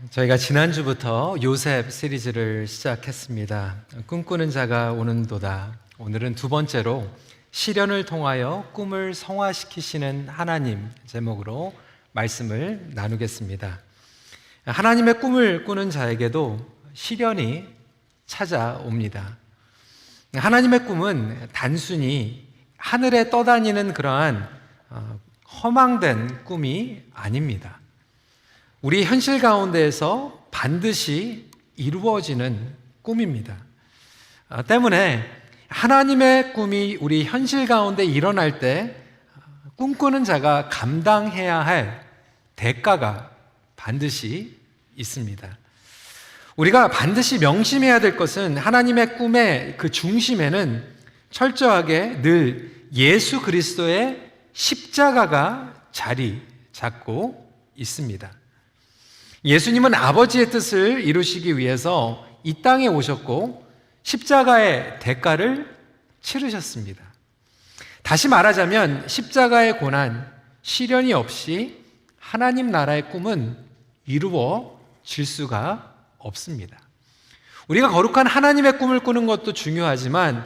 저희가 지난주부터 요셉 시리즈를 시작했습니다. 꿈꾸는 자가 오는도다. 오늘은 두 번째로 시련을 통하여 꿈을 성화시키시는 하나님 제목으로 말씀을 나누겠습니다. 하나님의 꿈을 꾸는 자에게도 시련이 찾아옵니다. 하나님의 꿈은 단순히 하늘에 떠다니는 그러한 허망된 꿈이 아닙니다. 우리 현실 가운데에서 반드시 이루어지는 꿈입니다. 때문에 하나님의 꿈이 우리 현실 가운데 일어날 때 꿈꾸는 자가 감당해야 할 대가가 반드시 있습니다. 우리가 반드시 명심해야 될 것은 하나님의 꿈의 그 중심에는 철저하게 늘 예수 그리스도의 십자가가 자리 잡고 있습니다. 예수님은 아버지의 뜻을 이루시기 위해서 이 땅에 오셨고 십자가의 대가를 치르셨습니다. 다시 말하자면 십자가의 고난, 시련이 없이 하나님 나라의 꿈은 이루어질 수가 없습니다. 우리가 거룩한 하나님의 꿈을 꾸는 것도 중요하지만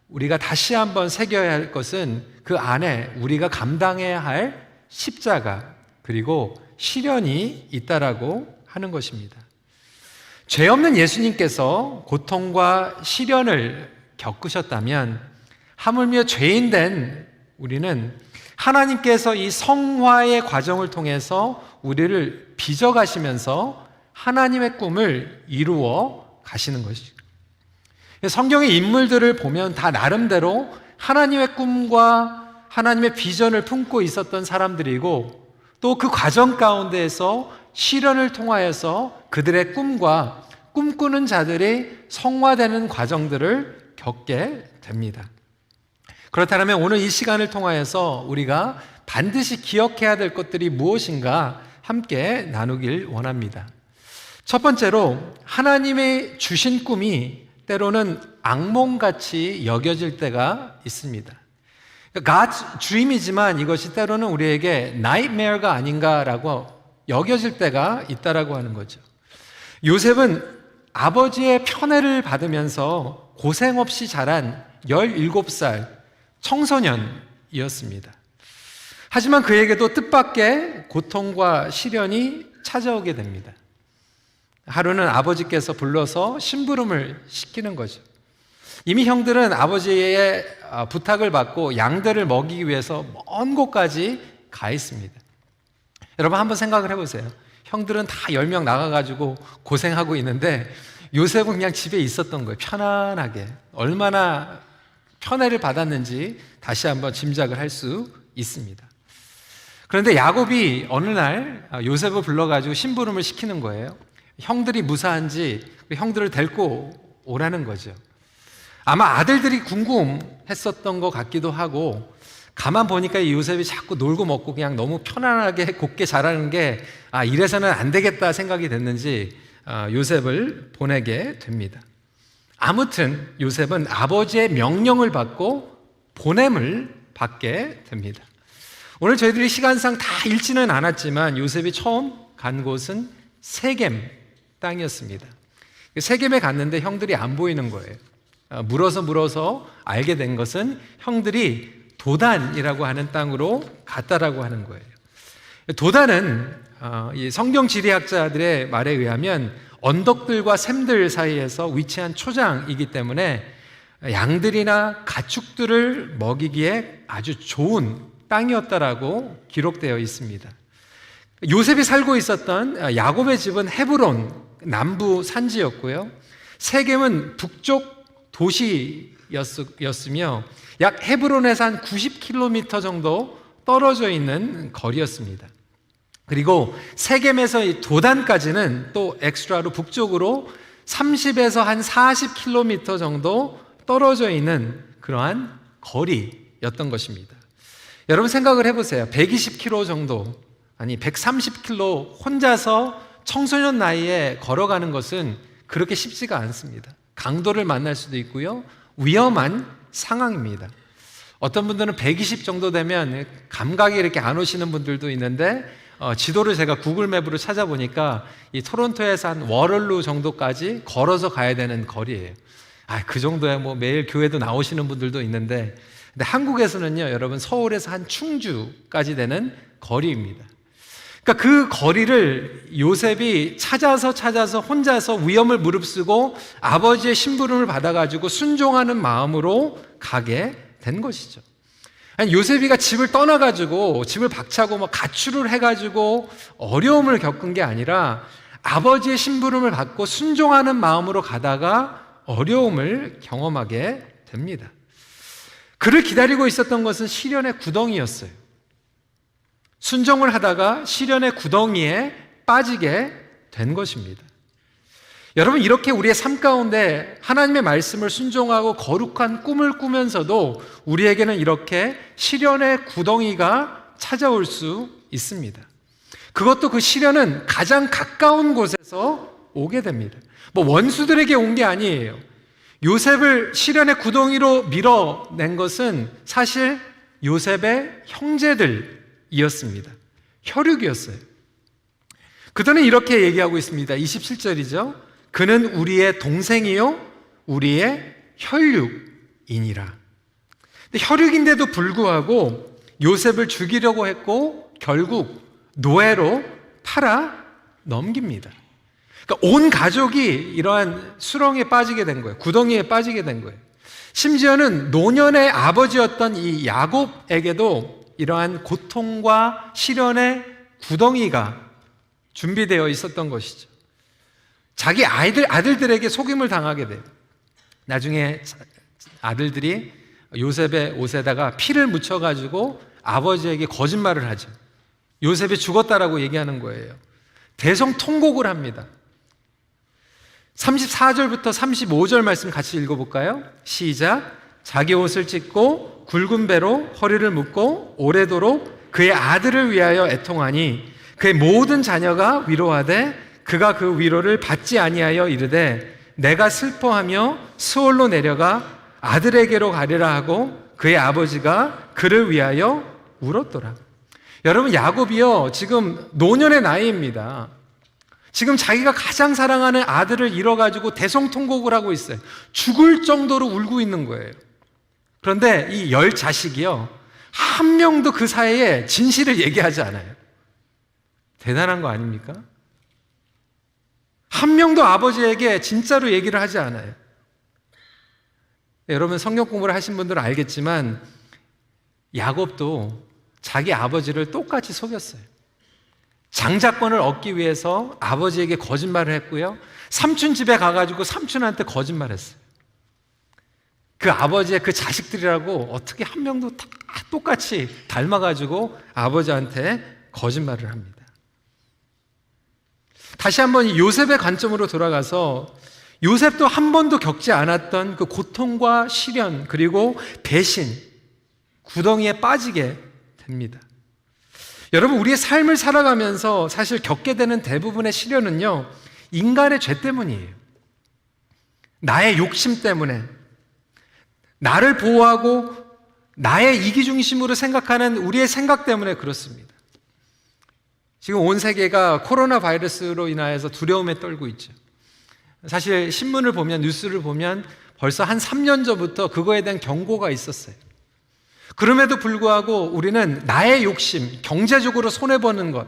우리가 다시 한번 새겨야 할 것은 그 안에 우리가 감당해야 할 십자가 그리고 시련이 있다라고 하는 것입니다. 죄 없는 예수님께서 고통과 시련을 겪으셨다면 하물며 죄인된 우리는 하나님께서 이 성화의 과정을 통해서 우리를 빚어가시면서 하나님의 꿈을 이루어 가시는 것이죠. 성경의 인물들을 보면 다 나름대로 하나님의 꿈과 하나님의 비전을 품고 있었던 사람들이고 또 그 과정 가운데에서 시련을 통하여서 그들의 꿈과 꿈꾸는 자들이 성화되는 과정들을 겪게 됩니다. 그렇다면 오늘 이 시간을 통하여서 우리가 반드시 기억해야 될 것들이 무엇인가 함께 나누길 원합니다. 첫 번째로 하나님의 주신 꿈이 때로는 악몽같이 여겨질 때가 있습니다. God's dream이지만 이것이 때로는 우리에게 nightmare가 아닌가라고 여겨질 때가 있다라고 하는 거죠. 요셉은 아버지의 편애를 받으면서 고생 없이 자란 17살 청소년이었습니다. 하지만 그에게도 뜻밖의 고통과 시련이 찾아오게 됩니다. 하루는 아버지께서 불러서 심부름을 시키는 거죠. 이미 형들은 아버지의 부탁을 받고 양들을 먹이기 위해서 먼 곳까지 가 있습니다. 여러분 한번 생각을 해보세요. 형들은 다 10명 나가가지고 고생하고 있는데 요셉은 그냥 집에 있었던 거예요. 편안하게. 얼마나 편애를 받았는지 다시 한번 짐작을 할 수 있습니다. 그런데 야곱이 어느 날 요셉을 불러가지고 심부름을 시키는 거예요. 형들이 무사한지 형들을 데리고 오라는 거죠. 아마 아들들이 궁금했었던 것 같기도 하고 가만 보니까 이 요셉이 자꾸 놀고 먹고 그냥 너무 편안하게 곱게 자라는 게 이래서는 안 되겠다 생각이 됐는지 요셉을 보내게 됩니다. 아무튼 요셉은 아버지의 명령을 받고 보냄을 받게 됩니다. 오늘 저희들이 시간상 다 읽지는 않았지만 요셉이 처음 간 곳은 세겜 땅이었습니다. 세겜에 갔는데 형들이 안 보이는 거예요. 물어서 알게 된 것은 형들이 도단이라고 하는 땅으로 갔다라고 하는 거예요. 도단은 이 성경 지리학자들의 말에 의하면 언덕들과 샘들 사이에서 위치한 초장이기 때문에 양들이나 가축들을 먹이기에 아주 좋은 땅이었다라고 기록되어 있습니다. 요셉이 살고 있었던 야곱의 집은 헤브론 남부 산지였고요. 세겜은 북쪽 도시였으며 약 헤브론에서 한 90km 정도 떨어져 있는 거리였습니다. 그리고 세겜에서 이 도단까지는 또 엑스트라로 북쪽으로 30에서 한 40km 정도 떨어져 있는 그러한 거리였던 것입니다. 여러분 생각을 해보세요. 120km 정도, 아니 130km 혼자서 청소년 나이에 걸어가는 것은 그렇게 쉽지가 않습니다. 강도를 만날 수도 있고요. 위험한 상황입니다. 어떤 분들은 120 정도 되면 감각이 이렇게 안 오시는 분들도 있는데 지도를 제가 구글 맵으로 찾아보니까 이 토론토에서 한 워럴루 정도까지 걸어서 가야 되는 거리예요. 그 정도야 뭐 매일 교회도 나오시는 분들도 있는데, 근데 한국에서는요, 여러분 서울에서 한 충주까지 되는 거리입니다. 그러니까 그 거리를 요셉이 찾아서 혼자서 위험을 무릅쓰고 아버지의 심부름을 받아가지고 순종하는 마음으로 가게 된 것이죠. 아니, 요셉이가 집을 떠나가지고 집을 박차고 뭐 가출을 해가지고 어려움을 겪은 게 아니라 아버지의 심부름을 받고 순종하는 마음으로 가다가 어려움을 경험하게 됩니다. 그를 기다리고 있었던 것은 시련의 구덩이였어요. 순종을 하다가 시련의 구덩이에 빠지게 된 것입니다. 여러분, 이렇게 우리의 삶 가운데 하나님의 말씀을 순종하고 거룩한 꿈을 꾸면서도 우리에게는 이렇게 시련의 구덩이가 찾아올 수 있습니다. 그것도 그 시련은 가장 가까운 곳에서 오게 됩니다. 뭐 원수들에게 온 게 아니에요. 요셉을 시련의 구덩이로 밀어낸 것은 사실 요셉의 형제들이었습니다. 혈육이었어요. 그들은 이렇게 얘기하고 있습니다. 27절이죠. 그는 우리의 동생이요 우리의 혈육이니라. 근데 혈육인데도 불구하고 요셉을 죽이려고 했고 결국 노예로 팔아 넘깁니다. 그러니까 온 가족이 이러한 수렁에 빠지게 된 거예요. 구덩이에 빠지게 된 거예요. 심지어는 노년의 아버지였던 이 야곱에게도 이러한 고통과 시련의 구덩이가 준비되어 있었던 것이죠. 자기 아들들에게 속임을 당하게 돼요. 나중에 아들들이 요셉의 옷에다가 피를 묻혀가지고 아버지에게 거짓말을 하죠. 요셉이 죽었다라고 얘기하는 거예요. 대성통곡을 합니다. 34절부터 35절 말씀 같이 읽어볼까요? 시작. 자기 옷을 찢고 굵은 배로 허리를 묶고 오래도록 그의 아들을 위하여 애통하니 그의 모든 자녀가 위로하되 그가 그 위로를 받지 아니하여 이르되 내가 슬퍼하며 스올로 내려가 아들에게로 가리라 하고 그의 아버지가 그를 위하여 울었더라. 여러분, 야곱이요 지금 노년의 나이입니다. 지금 자기가 가장 사랑하는 아들을 잃어가지고 대성통곡을 하고 있어요. 죽을 정도로 울고 있는 거예요. 그런데 이 10자식이요 한 명도 그 사이에 진실을 얘기하지 않아요. 대단한 거 아닙니까? 한 명도 아버지에게 진짜로 얘기를 하지 않아요. 여러분, 성경 공부를 하신 분들은 알겠지만 야곱도 자기 아버지를 똑같이 속였어요. 장자권을 얻기 위해서 아버지에게 거짓말을 했고요, 삼촌 집에 가가지고 삼촌한테 거짓말했어요. 그 아버지의 그 자식들이라고 어떻게 한 명도 다 똑같이 닮아가지고 아버지한테 거짓말을 합니다. 다시 한번 이 요셉의 관점으로 돌아가서 요셉도 한 번도 겪지 않았던 그 고통과 시련 그리고 배신, 구덩이에 빠지게 됩니다. 여러분, 우리의 삶을 살아가면서 사실 겪게 되는 대부분의 시련은요 인간의 죄 때문이에요. 나의 욕심 때문에, 나를 보호하고 나의 이기중심으로 생각하는 우리의 생각 때문에 그렇습니다. 지금 온 세계가 코로나 바이러스로 인하여서 두려움에 떨고 있죠. 사실 신문을 보면, 뉴스를 보면 벌써 한 3년 전부터 그거에 대한 경고가 있었어요. 그럼에도 불구하고 우리는 나의 욕심, 경제적으로 손해보는 것,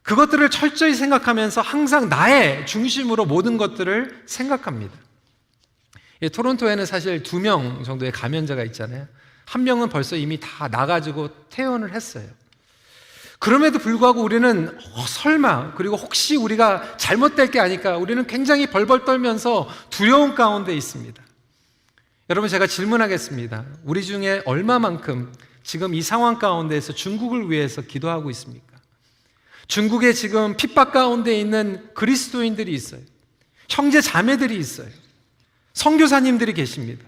그것들을 철저히 생각하면서 항상 나의 중심으로 모든 것들을 생각합니다. 토론토에는 사실 2명 정도의 감염자가 있잖아요. 한 명은 벌써 이미 다 나가지고 퇴원을 했어요. 그럼에도 불구하고 우리는 설마, 그리고 혹시 우리가 잘못될 게 아닐까, 우리는 굉장히 벌벌 떨면서 두려움 가운데 있습니다. 여러분, 제가 질문하겠습니다. 우리 중에 얼마만큼 지금 이 상황 가운데에서 중국을 위해서 기도하고 있습니까? 중국에 지금 핍박 가운데 있는 그리스도인들이 있어요. 형제 자매들이 있어요. 선교사님들이 계십니다.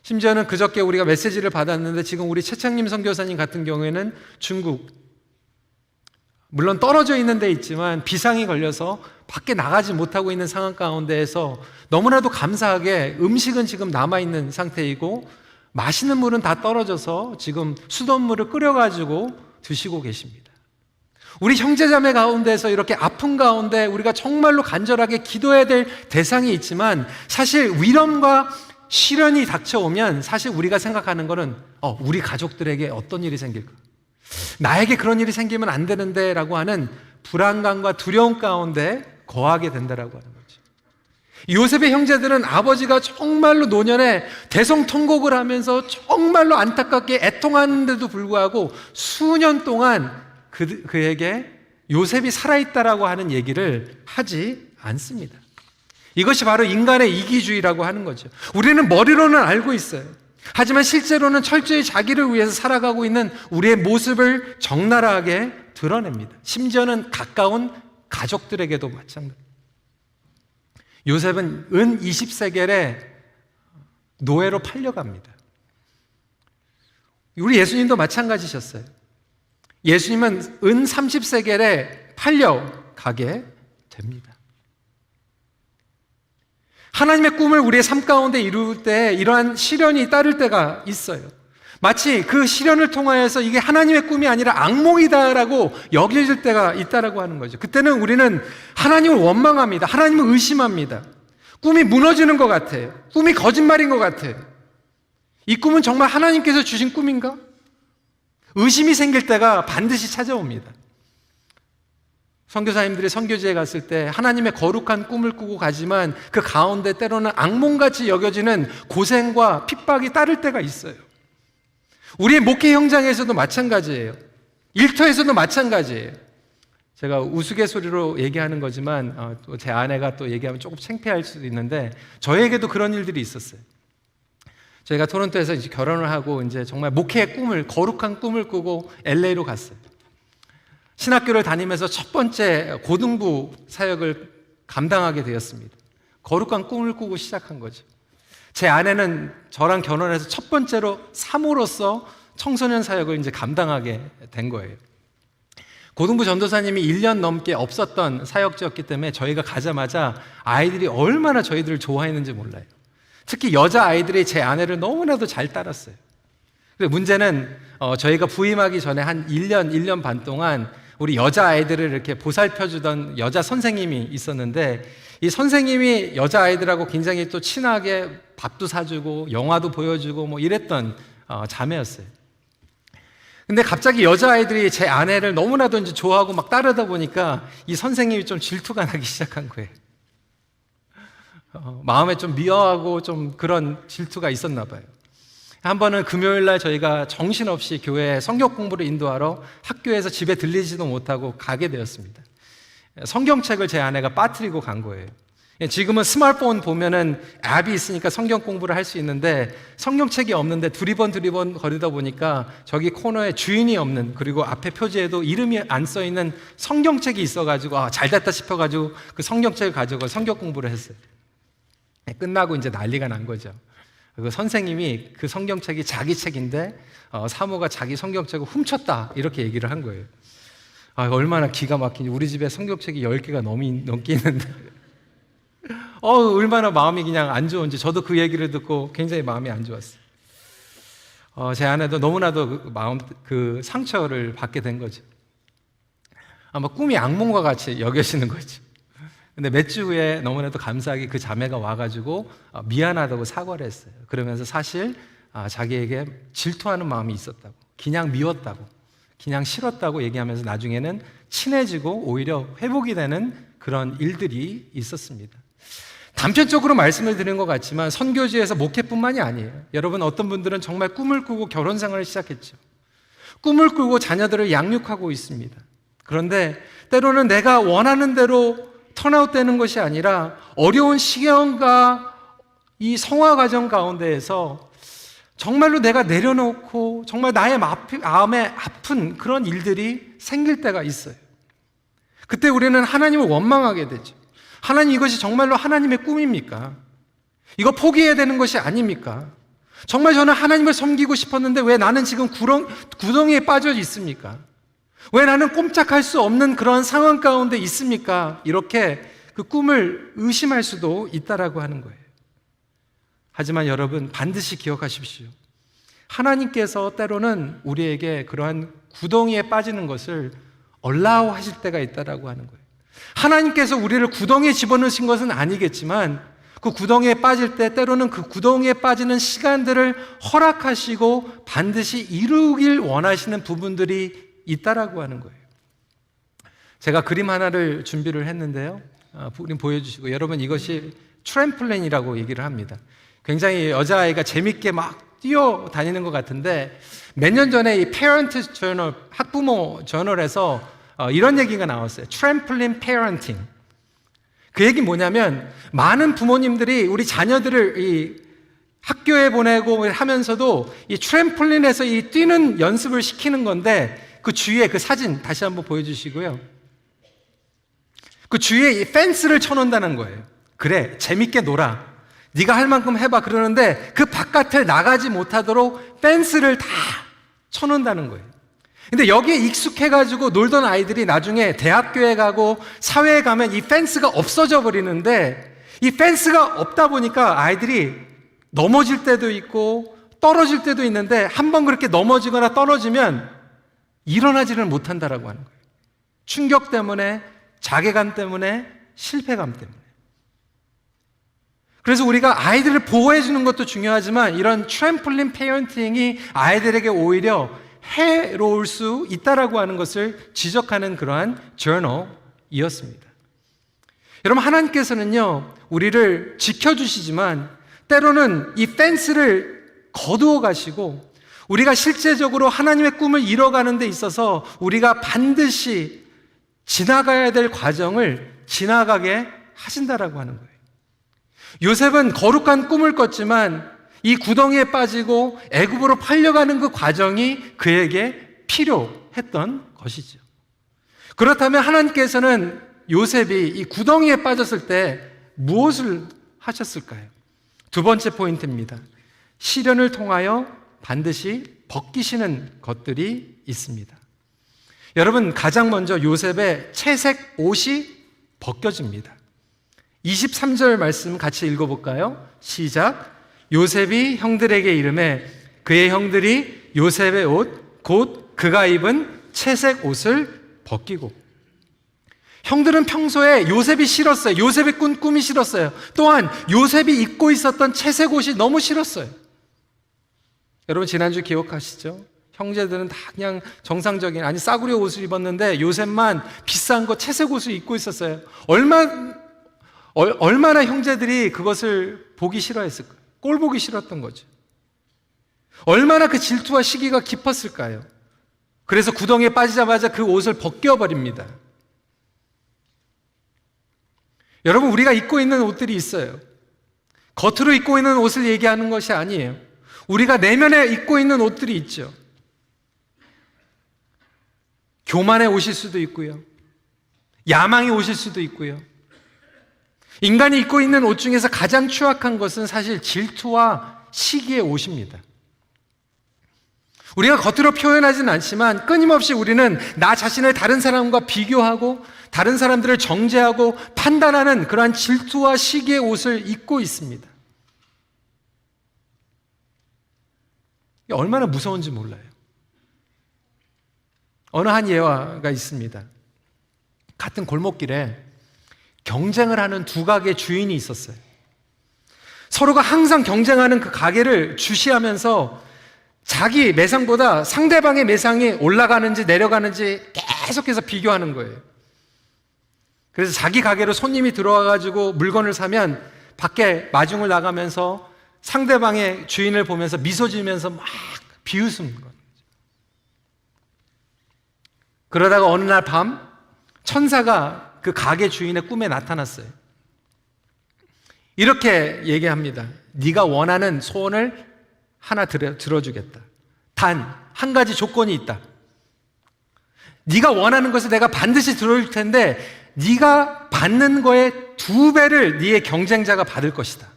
심지어는 그저께 우리가 메시지를 받았는데 지금 우리 최창림 선교사님 같은 경우에는 중국, 물론 떨어져 있는 데 있지만 비상이 걸려서 밖에 나가지 못하고 있는 상황 가운데에서 너무나도 감사하게 음식은 지금 남아있는 상태이고 마시는 물은 다 떨어져서 지금 수돗물을 끓여가지고 드시고 계십니다. 우리 형제자매 가운데서 이렇게 아픈 가운데 우리가 정말로 간절하게 기도해야 될 대상이 있지만 사실 위험과 시련이 닥쳐오면 사실 우리가 생각하는 거는 우리 가족들에게 어떤 일이 생길까? 나에게 그런 일이 생기면 안 되는데 라고 하는 불안감과 두려움 가운데 거하게 된다라고 하는 거죠. 요셉의 형제들은 아버지가 정말로 노년에 대성통곡을 하면서 정말로 안타깝게 애통하는데도 불구하고 수년 동안 그에게 요셉이 살아있다라고 하는 얘기를 하지 않습니다. 이것이 바로 인간의 이기주의라고 하는 거죠. 우리는 머리로는 알고 있어요. 하지만 실제로는 철저히 자기를 위해서 살아가고 있는 우리의 모습을 적나라하게 드러냅니다. 심지어는 가까운 가족들에게도 마찬가지입니다. 요셉은 은 20세겔에 노예로 팔려갑니다. 우리 예수님도 마찬가지셨어요. 예수님은 은 30세겔에 팔려가게 됩니다. 하나님의 꿈을 우리의 삶 가운데 이룰 때 이러한 시련이 따를 때가 있어요. 마치 그 시련을 통하여서 이게 하나님의 꿈이 아니라 악몽이다라고 여겨질 때가 있다라고 하는 거죠. 그때는 우리는 하나님을 원망합니다. 하나님을 의심합니다. 꿈이 무너지는 것 같아요. 꿈이 거짓말인 것 같아요. 이 꿈은 정말 하나님께서 주신 꿈인가? 의심이 생길 때가 반드시 찾아옵니다. 선교사님들이 선교지에 갔을 때 하나님의 거룩한 꿈을 꾸고 가지만 그 가운데 때로는 악몽같이 여겨지는 고생과 핍박이 따를 때가 있어요. 우리의 목회 현장에서도 마찬가지예요. 일터에서도 마찬가지예요. 제가 우스갯소리로 얘기하는 거지만 또 제 아내가 또 얘기하면 조금 창피할 수도 있는데 저에게도 그런 일들이 있었어요. 저희가 토론토에서 이제 결혼을 하고 이제 정말 목회의 꿈을, 거룩한 꿈을 꾸고 LA로 갔어요. 신학교를 다니면서 첫 번째 고등부 사역을 감당하게 되었습니다. 거룩한 꿈을 꾸고 시작한 거죠. 제 아내는 저랑 결혼해서 첫 번째로 사모로서 청소년 사역을 이제 감당하게 된 거예요. 고등부 전도사님이 1년 넘게 없었던 사역지였기 때문에 저희가 가자마자 아이들이 얼마나 저희들을 좋아했는지 몰라요. 특히 여자아이들이 제 아내를 너무나도 잘 따랐어요. 근데 문제는 저희가 부임하기 전에 한 1년 반 동안 우리 여자아이들을 이렇게 보살펴주던 여자 선생님이 있었는데 이 선생님이 여자아이들하고 굉장히 또 친하게 밥도 사주고 영화도 보여주고 뭐 이랬던 자매였어요. 근데 갑자기 여자아이들이 제 아내를 너무나도 이제 좋아하고 막 따르다 보니까 이 선생님이 좀 질투가 나기 시작한 거예요. 마음에 좀 미워하고 좀 그런 질투가 있었나 봐요. 한 번은 금요일 날 저희가 정신없이 교회에 성경 공부를 인도하러 학교에서 집에 들리지도 못하고 가게 되었습니다. 성경책을 제 아내가 빠뜨리고 간 거예요. 지금은 스마트폰 보면은 앱이 있으니까 성경 공부를 할 수 있는데 성경책이 없는데 두리번 거리다 보니까 저기 코너에 주인이 없는, 그리고 앞에 표지에도 이름이 안 써 있는 성경책이 있어가지고 잘 됐다 싶어가지고 그 성경책을 가지고 성경 공부를 했어요. 끝나고 이제 난리가 난 거죠. 그 선생님이 그 성경책이 자기 책인데 사모가 자기 성경책을 훔쳤다 이렇게 얘기를 한 거예요. 얼마나 기가 막히니. 우리 집에 성경책이 10개가 넘게 있는데 얼마나 마음이 그냥 안 좋은지. 저도 그 얘기를 듣고 굉장히 마음이 안 좋았어요. 제 아내도 너무나도 그 상처를 받게 된 거죠. 아마 꿈이 악몽과 같이 여겨지는 거죠. 근데 몇 주 후에 너무나도 감사하게 그 자매가 와가지고 미안하다고 사과를 했어요. 그러면서 사실 자기에게 질투하는 마음이 있었다고, 그냥 미웠다고, 그냥 싫었다고 얘기하면서 나중에는 친해지고 오히려 회복이 되는 그런 일들이 있었습니다. 단편적으로 말씀을 드린 것 같지만 선교지에서 목회뿐만이 아니에요. 여러분, 어떤 분들은 정말 꿈을 꾸고 결혼 생활을 시작했죠. 꿈을 꾸고 자녀들을 양육하고 있습니다. 그런데 때로는 내가 원하는 대로 턴아웃되는 것이 아니라 어려운 시련과 이 성화 과정 가운데에서 정말로 내가 내려놓고 정말 나의 마음에 아픈 그런 일들이 생길 때가 있어요. 그때 우리는 하나님을 원망하게 되죠. 하나님, 이것이 정말로 하나님의 꿈입니까? 이거 포기해야 되는 것이 아닙니까? 정말 저는 하나님을 섬기고 싶었는데 왜 나는 지금 구덩이에 빠져 있습니까? 왜 나는 꼼짝할 수 없는 그런 상황 가운데 있습니까? 이렇게 그 꿈을 의심할 수도 있다라고 하는 거예요. 하지만 여러분, 반드시 기억하십시오. 하나님께서 때로는 우리에게 그러한 구덩이에 빠지는 것을 allow 하실 때가 있다라고 하는 거예요. 하나님께서 우리를 구덩이에 집어넣으신 것은 아니겠지만 그 구덩이에 빠질 때 때로는 그 구덩이에 빠지는 시간들을 허락하시고 반드시 이루길 원하시는 부분들이 있다라고 하는 거예요. 제가 그림 하나를 준비를 했는데요. 그림 보여주시고, 여러분 이것이 트램플린이라고 얘기를 합니다. 굉장히 여자아이가 재밌게 막 뛰어다니는 것 같은데, 몇 년 전에 이 페런트 저널, 학부모 저널에서 이런 얘기가 나왔어요. 트램플린 페런팅. 그 얘기 뭐냐면, 많은 부모님들이 우리 자녀들을 이 학교에 보내고 하면서도 이 트램플린에서 이 뛰는 연습을 시키는 건데, 그 주위에 그 사진 다시 한번 보여주시고요. 그 주위에 이 펜스를 쳐놓는다는 거예요. 그래, 재밌게 놀아. 네가 할 만큼 해봐. 그러는데 그 바깥에 나가지 못하도록 펜스를 다 쳐놓는다는 거예요. 근데 여기에 익숙해가지고 놀던 아이들이 나중에 대학교에 가고 사회에 가면 이 펜스가 없어져 버리는데, 이 펜스가 없다 보니까 아이들이 넘어질 때도 있고 떨어질 때도 있는데, 한번 그렇게 넘어지거나 떨어지면 일어나지를 못한다라고 하는 거예요. 충격 때문에, 자괴감 때문에, 실패감 때문에. 그래서 우리가 아이들을 보호해 주는 것도 중요하지만 이런 트램플린 페어런팅이 아이들에게 오히려 해로울 수 있다라고 하는 것을 지적하는 그러한 저널이었습니다. 여러분, 하나님께서는요, 우리를 지켜주시지만 때로는 이 펜스를 거두어 가시고 우리가 실제적으로 하나님의 꿈을 이뤄가는 데 있어서 우리가 반드시 지나가야 될 과정을 지나가게 하신다라고 하는 거예요. 요셉은 거룩한 꿈을 꿨지만 이 구덩이에 빠지고 애굽으로 팔려가는 그 과정이 그에게 필요했던 것이죠. 그렇다면 하나님께서는 요셉이 이 구덩이에 빠졌을 때 무엇을 하셨을까요? 두 번째 포인트입니다. 시련을 통하여 반드시 벗기시는 것들이 있습니다. 여러분, 가장 먼저 요셉의 채색 옷이 벗겨집니다. 23절 말씀 같이 읽어볼까요? 시작. 요셉이 형들에게 이르매 그의 형들이 요셉의 옷 곧 그가 입은 채색 옷을 벗기고. 형들은 평소에 요셉이 싫었어요. 요셉이 꾼 꿈이 싫었어요. 또한 요셉이 입고 있었던 채색 옷이 너무 싫었어요. 여러분, 지난주 기억하시죠? 형제들은 다 그냥 정상적인, 아니 싸구려 옷을 입었는데 요셉만 비싼 거 채색 옷을 입고 있었어요. 얼마나 형제들이 그것을 보기 싫어했을까요? 꼴 보기 싫었던 거죠. 얼마나 그 질투와 시기가 깊었을까요? 그래서 구덩이에 빠지자마자 그 옷을 벗겨버립니다. 여러분, 우리가 입고 있는 옷들이 있어요. 겉으로 입고 있는 옷을 얘기하는 것이 아니에요. 우리가 내면에 입고 있는 옷들이 있죠. 교만의 옷일 수도 있고요. 야망의 옷일 수도 있고요. 인간이 입고 있는 옷 중에서 가장 추악한 것은 사실 질투와 시기의 옷입니다. 우리가 겉으로 표현하지는 않지만 끊임없이 우리는 나 자신을 다른 사람과 비교하고 다른 사람들을 정죄하고 판단하는 그러한 질투와 시기의 옷을 입고 있습니다. 이게 얼마나 무서운지 몰라요. 어느 한 예화가 있습니다. 같은 골목길에 경쟁을 하는 두 가게 주인이 있었어요. 서로가 항상 경쟁하는 그 가게를 주시하면서 자기 매상보다 상대방의 매상이 올라가는지 내려가는지 계속해서 비교하는 거예요. 그래서 자기 가게로 손님이 들어와가지고 물건을 사면 밖에 마중을 나가면서 상대방의 주인을 보면서 미소 지으면서 막 비웃는 거예요. 그러다가 어느 날 밤 천사가 그 가게 주인의 꿈에 나타났어요. 이렇게 얘기합니다. 네가 원하는 소원을 하나 들어주겠다. 단 한 가지 조건이 있다. 네가 원하는 것을 내가 반드시 들어줄 텐데 네가 받는 거의 2배를 네의 경쟁자가 받을 것이다.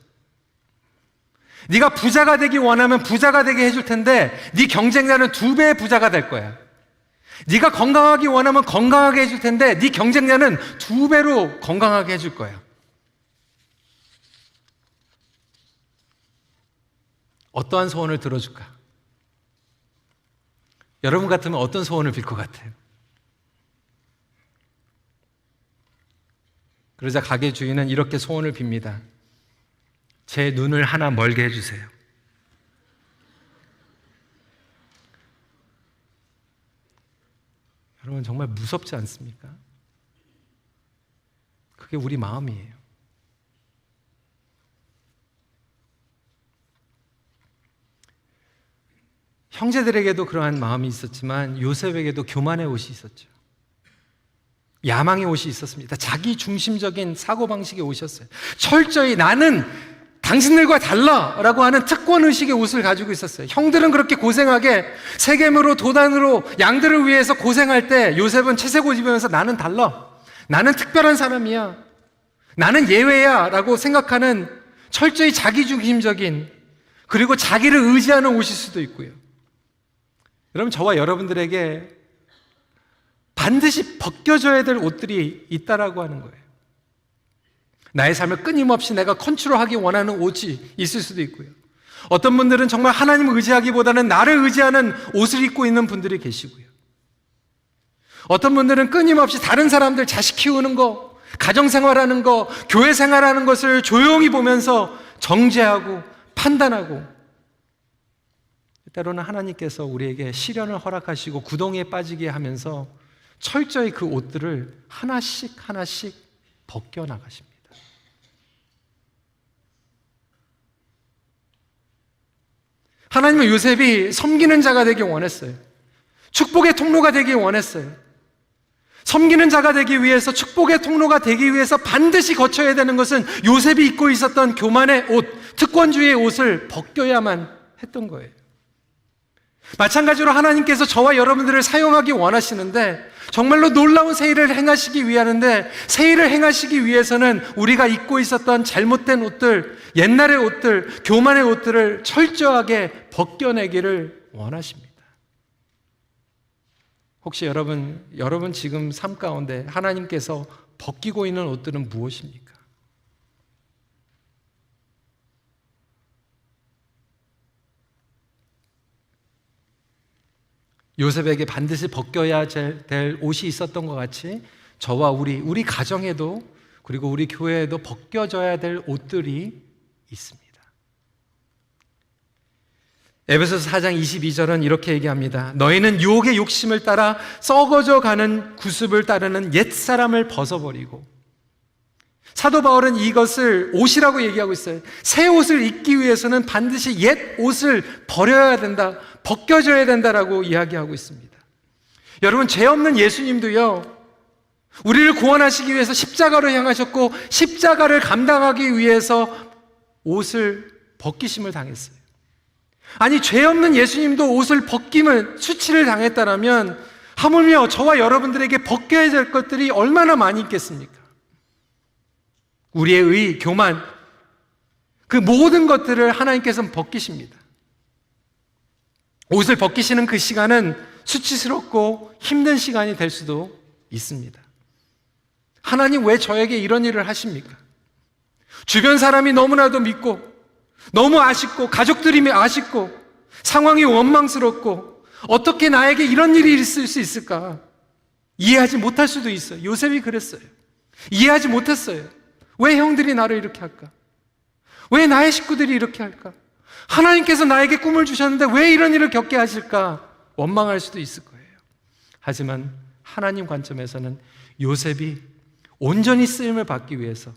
네가 부자가 되기 원하면 부자가 되게 해줄 텐데 네 경쟁자는 2배의 부자가 될 거야. 네가 건강하기 원하면 건강하게 해줄 텐데 네 경쟁자는 2배로 건강하게 해줄 거야. 어떠한 소원을 들어줄까? 여러분 같으면 어떤 소원을 빌 것 같아요? 그러자 가게 주인은 이렇게 소원을 빕니다. 제 눈을 하나 멀게 해주세요. 여러분, 정말 무섭지 않습니까? 그게 우리 마음이에요. 형제들에게도 그러한 마음이 있었지만 요셉에게도 교만의 옷이 있었죠. 야망의 옷이 있었습니다. 자기 중심적인 사고방식의 옷이었어요. 철저히 나는 당신들과 달라 라고 하는 특권의식의 옷을 가지고 있었어요. 형들은 그렇게 고생하게 세겜으로 도단으로 양들을 위해서 고생할 때 요셉은 채색 옷 입으면서 나는 달라, 나는 특별한 사람이야, 나는 예외야 라고 생각하는 철저히 자기중심적인, 그리고 자기를 의지하는 옷일 수도 있고요. 여러분, 저와 여러분들에게 반드시 벗겨져야 될 옷들이 있다라고 하는 거예요. 나의 삶을 끊임없이 내가 컨트롤하기 원하는 옷이 있을 수도 있고요. 어떤 분들은 정말 하나님을 의지하기보다는 나를 의지하는 옷을 입고 있는 분들이 계시고요. 어떤 분들은 끊임없이 다른 사람들 자식 키우는 거, 가정생활하는 거, 교회 생활하는 것을 조용히 보면서 정죄하고 판단하고, 때로는 하나님께서 우리에게 시련을 허락하시고 구덩이에 빠지게 하면서 철저히 그 옷들을 하나씩 하나씩 벗겨나가십니다. 하나님은 요셉이 섬기는 자가 되기 원했어요. 축복의 통로가 되기 원했어요. 섬기는 자가 되기 위해서, 축복의 통로가 되기 위해서 반드시 거쳐야 되는 것은 요셉이 입고 있었던 교만의 옷, 특권주의의 옷을 벗겨야만 했던 거예요. 마찬가지로 하나님께서 저와 여러분들을 사용하기 원하시는데, 정말로 놀라운 새 일을 행하시기 위하는데, 새 일을 행하시기 위해서는 우리가 입고 있었던 잘못된 옷들, 옛날의 옷들, 교만의 옷들을 철저하게 벗겨내기를 원하십니다. 혹시 여러분 지금 삶 가운데 하나님께서 벗기고 있는 옷들은 무엇입니까? 요셉에게 반드시 벗겨야 될 옷이 있었던 것 같이 저와 우리 가정에도, 그리고 우리 교회에도 벗겨져야 될 옷들이 있습니다. 에베소서 4장 22절은 이렇게 얘기합니다. 너희는 유혹의 욕심을 따라 썩어져 가는 구습을 따르는 옛사람을 벗어버리고. 사도 바울은 이것을 옷이라고 얘기하고 있어요. 새 옷을 입기 위해서는 반드시 옛 옷을 버려야 된다, 벗겨져야 된다라고 이야기하고 있습니다. 여러분, 죄 없는 예수님도요, 우리를 구원하시기 위해서 십자가로 향하셨고, 십자가를 감당하기 위해서 옷을 벗기심을 당했어요. 아니, 죄 없는 예수님도 옷을 벗김을, 수치를 당했다라면 하물며 저와 여러분들에게 벗겨야 될 것들이 얼마나 많이 있겠습니까? 우리의 의, 교만, 그 모든 것들을 하나님께서는 벗기십니다. 옷을 벗기시는 그 시간은 수치스럽고 힘든 시간이 될 수도 있습니다. 하나님, 왜 저에게 이런 일을 하십니까? 주변 사람이 너무나도 믿고, 너무 아쉽고, 가족들이 아쉽고, 상황이 원망스럽고, 어떻게 나에게 이런 일이 있을 수 있을까? 이해하지 못할 수도 있어요. 요셉이 그랬어요. 이해하지 못했어요. 왜 형들이 나를 이렇게 할까? 왜 나의 식구들이 이렇게 할까? 하나님께서 나에게 꿈을 주셨는데 왜 이런 일을 겪게 하실까? 원망할 수도 있을 거예요. 하지만 하나님 관점에서는 요셉이 온전히 쓰임을 받기 위해서,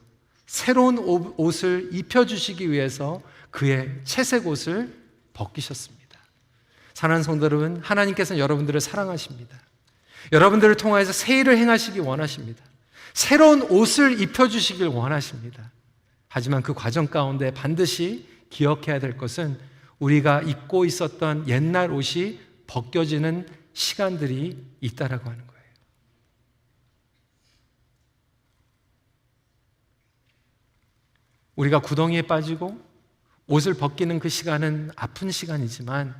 새로운 옷을 입혀주시기 위해서 그의 채색 옷을 벗기셨습니다. 사랑하는 성도 여러분, 하나님께서는 여러분들을 사랑하십니다. 여러분들을 통하여서 새 일을 행하시기 원하십니다. 새로운 옷을 입혀주시길 원하십니다. 하지만 그 과정 가운데 반드시 기억해야 될 것은 우리가 입고 있었던 옛날 옷이 벗겨지는 시간들이 있다라고 하는 거예요. 우리가 구덩이에 빠지고 옷을 벗기는 그 시간은 아픈 시간이지만,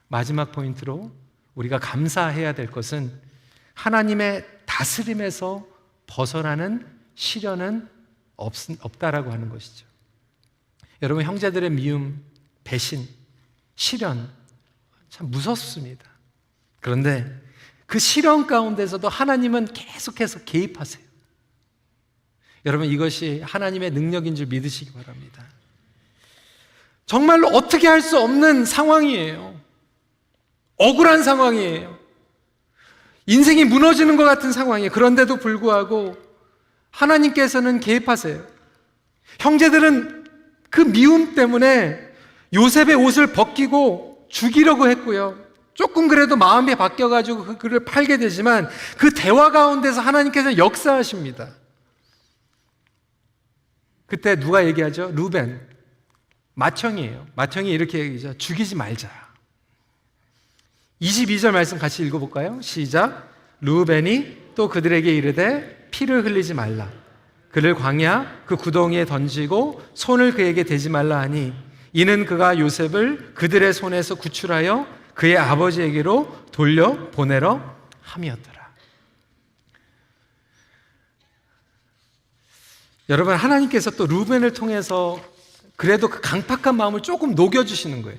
마지막 포인트로 우리가 감사해야 될 것은 하나님의 다스림에서 벗어나는 시련은 없다라고 하는 것이죠. 여러분, 형제들의 미움, 배신, 시련 참 무섭습니다. 그런데 그 시련 가운데서도 하나님은 계속해서 개입하세요. 여러분, 이것이 하나님의 능력인 줄 믿으시기 바랍니다. 정말로 어떻게 할 수 없는 상황이에요. 억울한 상황이에요. 인생이 무너지는 것 같은 상황이에요. 그런데도 불구하고 하나님께서는 개입하세요. 형제들은 그 미움 때문에 요셉의 옷을 벗기고 죽이려고 했고요. 조금 그래도 마음이 바뀌어가지고 그를 팔게 되지만 그 대화 가운데서 하나님께서 역사하십니다. 그때 누가 얘기하죠? 루벤, 맏형이에요. 맏형이 이렇게 얘기하죠. 죽이지 말자. 22절 말씀 같이 읽어볼까요? 시작. 루벤이 또 그들에게 이르되 피를 흘리지 말라. 그를 광야 그 구덩이에 던지고 손을 그에게 대지 말라 하니 이는 그가 요셉을 그들의 손에서 구출하여 그의 아버지에게로 돌려 보내러 함이었더라. 여러분, 하나님께서 또 루벤을 통해서 그래도 그 강팍한 마음을 조금 녹여주시는 거예요.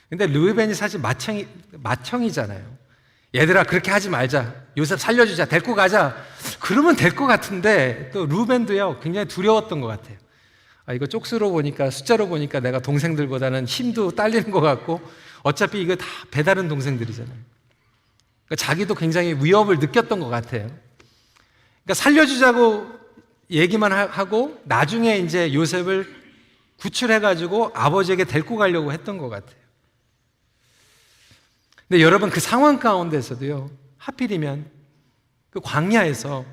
근데 루벤이 사실 맏형이잖아요. 얘들아, 그렇게 하지 말자. 요셉 살려주자. 데리고 가자. 그러면 될 것 같은데 또 루벤도요, 굉장히 두려웠던 것 같아요. 이거 쪽수로 보니까, 숫자로 보니까 내가 동생들보다는 힘도 딸리는 것 같고 어차피 이거 다 배다른 동생들이잖아요. 그러니까 자기도 굉장히 위협을 느꼈던 것 같아요. 그러니까 살려주자고 얘기만 하고 나중에 이제 요셉을 구출해가지고 아버지에게 데리고 가려고 했던 것 같아요. 근데 여러분, 그 상황 가운데서도요, 하필이면 그 광야에서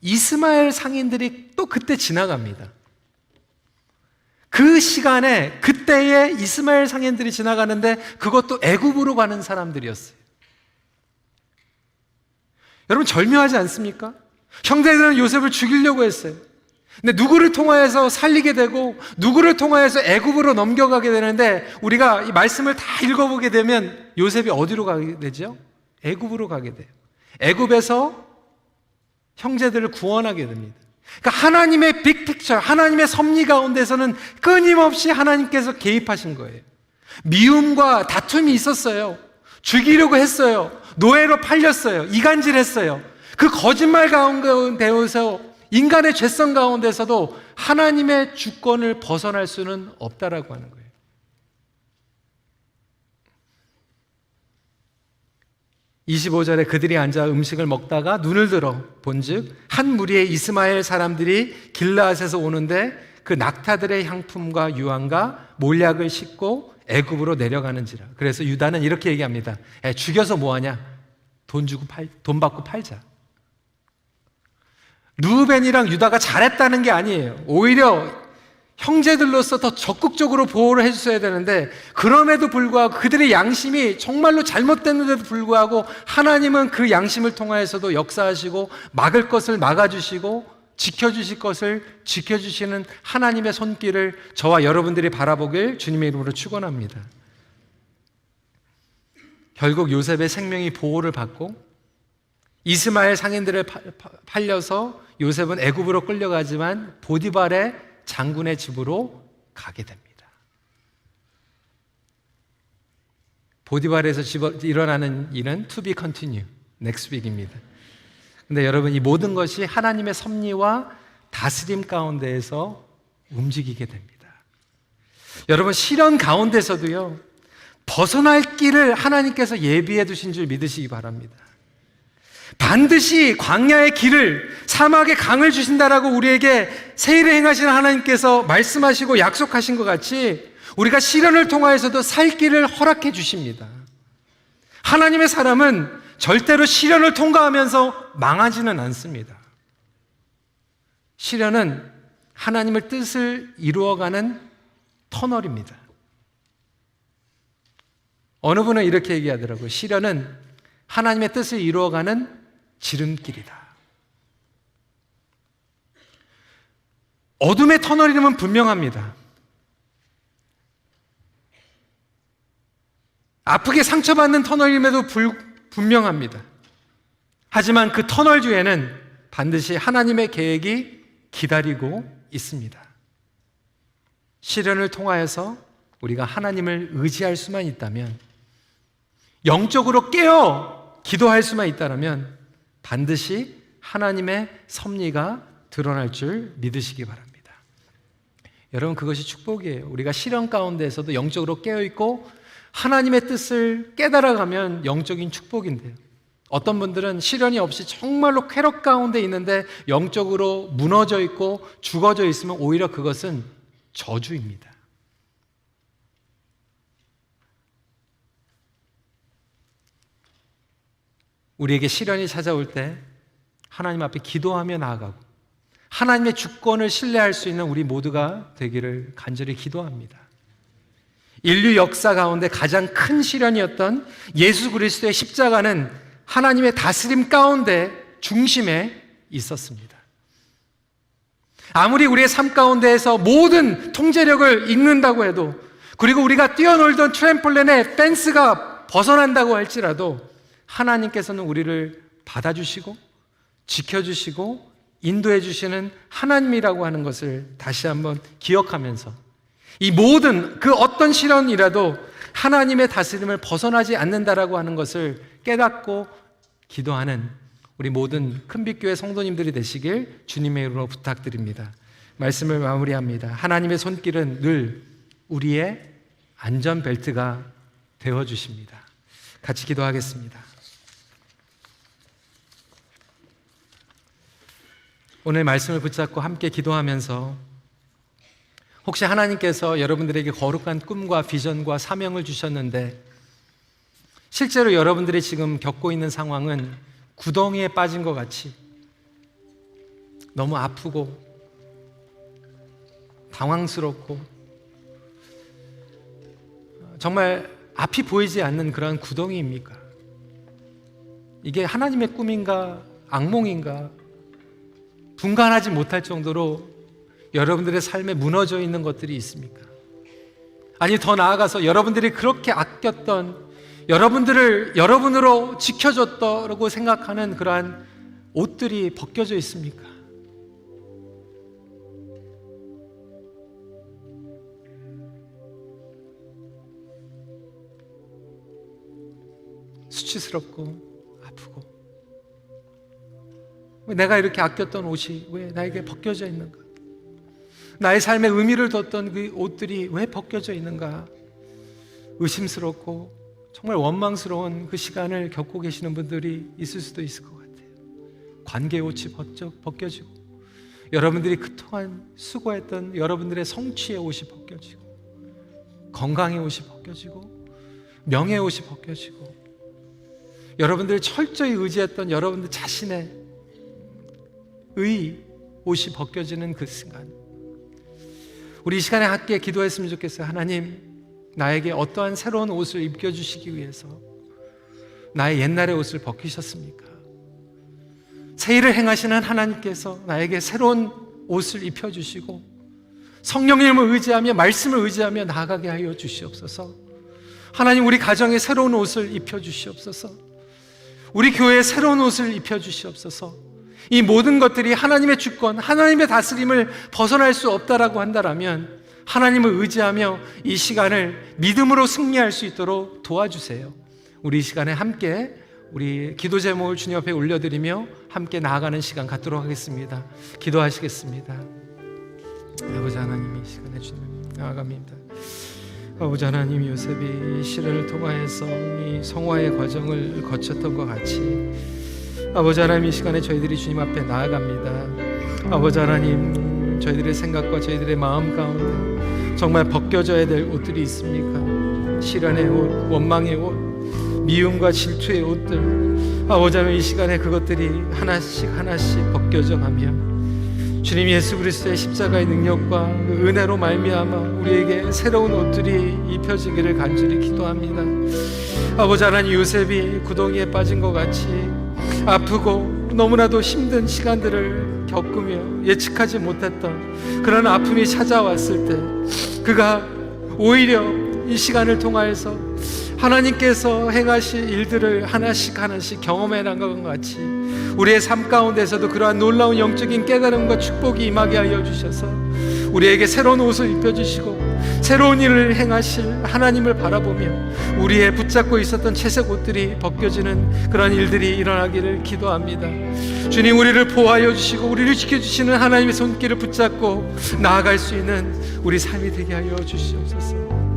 이스마엘 상인들이 또 그때 지나갑니다. 그 시간에 그때에 이스마엘 상인들이 지나가는데 그것도 애굽으로 가는 사람들이었어요. 여러분, 절묘하지 않습니까? 형제들은 요셉을 죽이려고 했어요. 근데 누구를 통하여서 살리게 되고 누구를 통하여서 애굽으로 넘겨가게 되는데 우리가 이 말씀을 다 읽어보게 되면 요셉이 어디로 가게 되죠? 애굽으로 가게 돼요. 애굽에서 형제들을 구원하게 됩니다. 그러니까 하나님의 빅픽처, 하나님의 섭리 가운데서는 끊임없이 하나님께서 개입하신 거예요. 미움과 다툼이 있었어요. 죽이려고 했어요. 노예로 팔렸어요. 이간질했어요. 그 거짓말 가운데서 인간의 죄성 가운데서도 하나님의 주권을 벗어날 수는 없다라고 하는 거예요. (25절에) 그들이 앉아 음식을 먹다가 눈을 들어 본즉 한 무리의 이스마엘 사람들이 길르앗에서 오는데 그 낙타들의 향품과 유황과 몰약을 싣고 애굽으로 내려가는지라. 그래서 유다는 이렇게 얘기합니다. 죽여서 뭐하냐? 돈 받고 팔자. 루벤이랑 유다가 잘했다는 게 아니에요. 오히려 형제들로서 더 적극적으로 보호를 해주셔야 되는데 그럼에도 불구하고 그들의 양심이 정말로 잘못됐는데도 불구하고 하나님은 그 양심을 통하여서도 역사하시고 막을 것을 막아주시고 지켜주실 것을 지켜주시는 하나님의 손길을 저와 여러분들이 바라보길 주님의 이름으로 축원합니다. 결국 요셉의 생명이 보호를 받고 이스마엘 상인들을 팔려서 요셉은 애굽으로 끌려가지만 보디발의 장군의 집으로 가게 됩니다. 보디발에서 일어나는 일은 to be continue, next week입니다. 근데 여러분, 이 모든 것이 하나님의 섭리와 다스림 가운데에서 움직이게 됩니다. 여러분, 시련 가운데서도요, 벗어날 길을 하나님께서 예비해 두신 줄 믿으시기 바랍니다. 반드시 광야의 길을, 사막의 강을 주신다라고 우리에게 세일을 행하시는 하나님께서 말씀하시고 약속하신 것 같이 우리가 시련을 통하여서도 살 길을 허락해 주십니다. 하나님의 사람은 절대로 시련을 통과하면서 망하지는 않습니다. 시련은 하나님의 뜻을 이루어가는 터널입니다. 어느 분은 이렇게 얘기하더라고요. 시련은 하나님의 뜻을 이루어가는 지름길이다. 어둠의 터널이름은 분명합니다. 아프게 상처받는 터널임에도 분명합니다. 하지만 그 터널 뒤에는 반드시 하나님의 계획이 기다리고 있습니다. 시련을 통하여서 우리가 하나님을 의지할 수만 있다면, 영적으로 깨어 기도할 수만 있다면 반드시 하나님의 섭리가 드러날 줄 믿으시기 바랍니다. 여러분, 그것이 축복이에요. 우리가 시련 가운데에서도 영적으로 깨어있고 하나님의 뜻을 깨달아가면 영적인 축복인데요, 어떤 분들은 시련이 없이 정말로 쾌락 가운데 있는데 영적으로 무너져 있고 죽어져 있으면 오히려 그것은 저주입니다. 우리에게 시련이 찾아올 때 하나님 앞에 기도하며 나아가고 하나님의 주권을 신뢰할 수 있는 우리 모두가 되기를 간절히 기도합니다. 인류 역사 가운데 가장 큰 시련이었던 예수 그리스도의 십자가는 하나님의 다스림 가운데 중심에 있었습니다. 아무리 우리의 삶 가운데에서 모든 통제력을 잃는다고 해도, 그리고 우리가 뛰어놀던 트램폴린의 펜스가 벗어난다고 할지라도 하나님께서는 우리를 받아주시고 지켜주시고 인도해 주시는 하나님이라고 하는 것을 다시 한번 기억하면서 이 모든 그 어떤 시련이라도 하나님의 다스림을 벗어나지 않는다라고 하는 것을 깨닫고 기도하는 우리 모든 큰빛교회 성도님들이 되시길 주님의 이름으로 부탁드립니다. 말씀을 마무리합니다. 하나님의 손길은 늘 우리의 안전벨트가 되어주십니다. 같이 기도하겠습니다. 오늘 말씀을 붙잡고 함께 기도하면서 혹시 하나님께서 여러분들에게 거룩한 꿈과 비전과 사명을 주셨는데 실제로 여러분들이 지금 겪고 있는 상황은 구덩이에 빠진 것 같이 너무 아프고 당황스럽고 정말 앞이 보이지 않는 그런 구덩이입니까? 이게 하나님의 꿈인가 악몽인가 분간하지 못할 정도로 여러분들의 삶에 무너져 있는 것들이 있습니까? 아니, 더 나아가서 여러분들이 그렇게 아꼈던, 여러분들을 여러분으로 지켜줬다고 생각하는 그러한 옷들이 벗겨져 있습니까? 수치스럽고 아프고, 왜 내가 이렇게 아꼈던 옷이 왜 나에게 벗겨져 있는가? 나의 삶에 의미를 뒀던 그 옷들이 왜 벗겨져 있는가? 의심스럽고 정말 원망스러운 그 시간을 겪고 계시는 분들이 있을 수도 있을 것 같아요. 관계의 옷이 벗겨지고, 여러분들이 그동안 수고했던 여러분들의 성취의 옷이 벗겨지고, 건강의 옷이 벗겨지고, 명예의 옷이 벗겨지고, 여러분들이 철저히 의지했던 여러분들 자신의 옷이 벗겨지는 그 순간, 우리 이 시간에 함께 기도했으면 좋겠어요. 하나님, 나에게 어떠한 새로운 옷을 입혀주시기 위해서 나의 옛날의 옷을 벗기셨습니까? 새 일을 행하시는 하나님께서 나에게 새로운 옷을 입혀주시고 성령님을 의지하며 말씀을 의지하며 나아가게 하여 주시옵소서. 하나님, 우리 가정에 새로운 옷을 입혀주시옵소서. 우리 교회에 새로운 옷을 입혀주시옵소서. 이 모든 것들이 하나님의 주권, 하나님의 다스림을 벗어날 수 없다라고 한다면 하나님을 의지하며 이 시간을 믿음으로 승리할 수 있도록 도와주세요. 우리 이 시간에 함께 우리 기도 제목을 주님 앞에 올려드리며 함께 나아가는 시간 갖도록 하겠습니다. 기도하시겠습니다. 아버지 하나님, 이 시간에 주님 나아갑니다. 아버지 하나님, 요셉이 이 시련을 통하여서 이 성화의 과정을 거쳤던 것 같이 아버지 하나님, 이 시간에 저희들이 주님 앞에 나아갑니다. 아버지 하나님, 저희들의 생각과 저희들의 마음 가운데 정말 벗겨져야 될 옷들이 있습니까? 시련의 옷, 원망의 옷, 미움과 질투의 옷들, 아버지 하나님, 이 시간에 그것들이 하나씩 하나씩 벗겨져 가며 주님 예수 그리스도의 십자가의 능력과 그 은혜로 말미암아 우리에게 새로운 옷들이 입혀지기를 간절히 기도합니다. 아버지 하나님, 요셉이 구덩이에 빠진 것 같이 아프고 너무나도 힘든 시간들을 겪으며 예측하지 못했던 그런 아픔이 찾아왔을 때 그가 오히려 이 시간을 통하여서 하나님께서 행하실 일들을 하나씩 하나씩 경험해 나간 것 같이 우리의 삶 가운데서도 그러한 놀라운 영적인 깨달음과 축복이 임하게 하여 주셔서 우리에게 새로운 옷을 입혀주시고 새로운 일을 행하실 하나님을 바라보며 우리의 붙잡고 있었던 채색 옷들이 벗겨지는 그런 일들이 일어나기를 기도합니다. 주님, 우리를 보호하여 주시고 우리를 지켜주시는 하나님의 손길을 붙잡고 나아갈 수 있는 우리 삶이 되게 하여 주시옵소서.